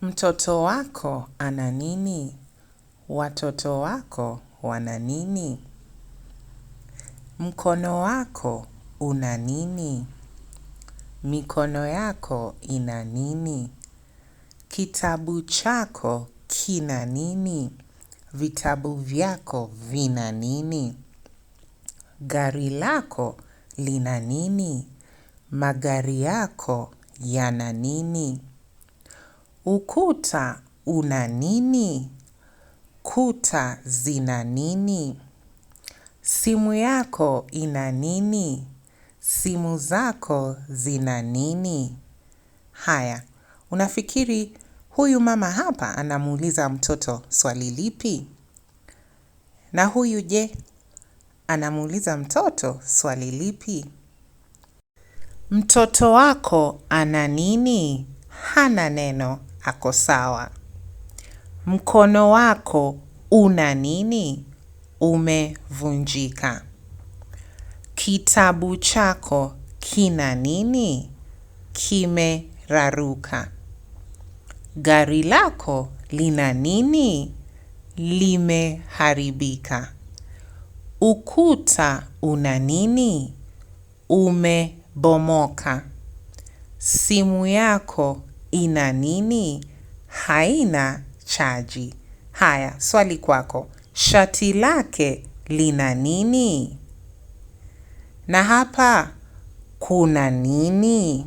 Mtoto wako ana nini? Watoto wako wana nini? Mkono wako una nini? Mikono yako ina nini? Kitabu chako kina nini? Vitabu vyako vina nini? Gari lako lina nini? Magari yako yana nini? Ukuta una nini? Kuta zina nini? Simu yako ina nini? Simu zako zina nini? Haya, unafikiri huyu mama hapa anamuuliza mtoto swali lipi? Na huyu je, anamuuliza mtoto swali lipi? Mtoto wako ana nini? Hana neno, ako sawa. Mkono wako una nini? Umevunjika. Kitabu chako kina nini? Kimeraruka. Gari lako lina nini? Limeharibika. Ukuta una nini? Umebomoka. Simu yako ina nini? Haina chaji. Haya, swali kwako. Shati lake lina nini? Na hapa kuna nini?